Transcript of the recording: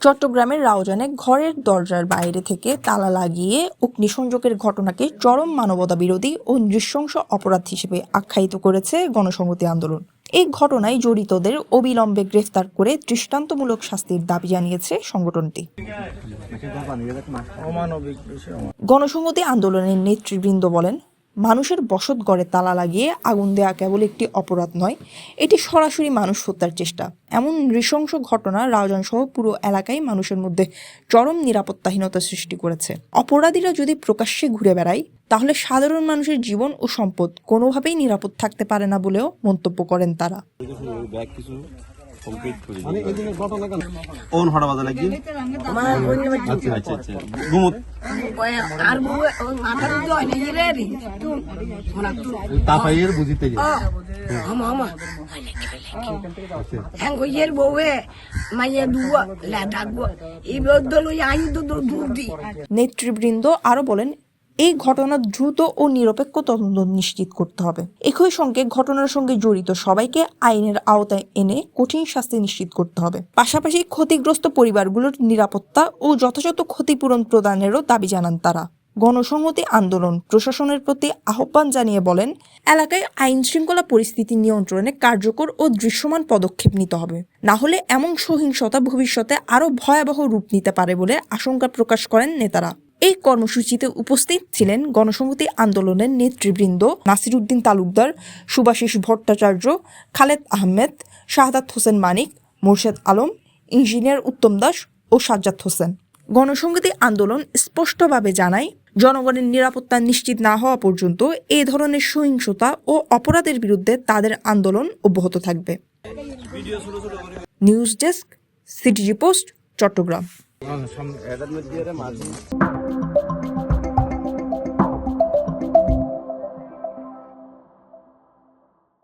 চট্টগ্রামের রাউজানে ঘরের দরজার বাইরে থেকে তালা লাগিয়ে অগ্নিসংযোগের ঘটনাকে চরম মানবতা বিরোধী ও নৃশংস অপরাধ হিসেবে আখ্যায়িত করেছে গণসংহতি আন্দোলন। এই ঘটনায় জড়িতদের অবিলম্বে গ্রেফতার করে দৃষ্টান্তমূলক শাস্তির দাবি জানিয়েছে সংগঠনটি। গণসংহতি আন্দোলনের নেতৃবৃন্দ বলেন, মানুষের বসত ঘরে তালা লাগিয়ে আগুন দেয়া কেবল একটি অপরাধ নয়, এটি সরাসরি মানুষ হত্যার চেষ্টা। এমন নৃশংস ঘটনা রাউজান সহ পুরো এলাকায় মানুষের মধ্যে চরম নিরাপত্তাহীনতা সৃষ্টি করেছে। অপরাধীরা যদি প্রকাশ্যে ঘুরে বেড়ায় তাহলে সাধারণ মানুষের জীবন ও সম্পদ কোনোভাবেই নিরাপদ থাকতে পারে না বলেও মন্তব্য করেন তারা। নেতৃবৃন্দ আরো বলেন, এই ঘটনার দ্রুত ও নিরপেক্ষ তদন্ত নিশ্চিত করতে হবে। একই সঙ্গে ঘটনার সঙ্গে জড়িত সবাইকে আইনের আওতায় এনে কঠিন শাস্তি নিশ্চিত করতে হবে। পাশাপাশি ক্ষতিগ্রস্ত পরিবারগুলোর নিরাপত্তা ও যথাযথ ক্ষতিপূরণ প্রদানেরও দাবি জানান তারা। গণসংহতি আন্দোলন প্রশাসনের প্রতি আহ্বান জানিয়ে বলেন, এলাকায় আইন শৃঙ্খলা পরিস্থিতি নিয়ন্ত্রণে কার্যকর ও দৃশ্যমান পদক্ষেপ নিতে হবে, না হলে এমন সহিংসতা ভবিষ্যতে আরও ভয়াবহ রূপ নিতে পারে বলে আশঙ্কা প্রকাশ করেন নেতারা। এই কর্মসূচিতে উপস্থিত ছিলেন গণসংহতি আন্দোলনের নেতৃবৃন্দ নাসির উদ্দিন তালুকদার, সুভাষিস ভট্টাচার্য, খালেদ আহমেদ, শাহাদাত হোসেন মানিক, মোর্শেদ আলম, ইঞ্জিনিয়ার উত্তম দাস ও সাজ্জাদ হোসেন। গণসংহতি আন্দোলন স্পষ্টভাবে জানায়, জনগণের নিরাপত্তা নিশ্চিত না হওয়া পর্যন্ত এই ধরনের সহিংসতা ও অপরাধের বিরুদ্ধে তাদের আন্দোলন অব্যাহত থাকবে। News desk, CTG post, Chittagong.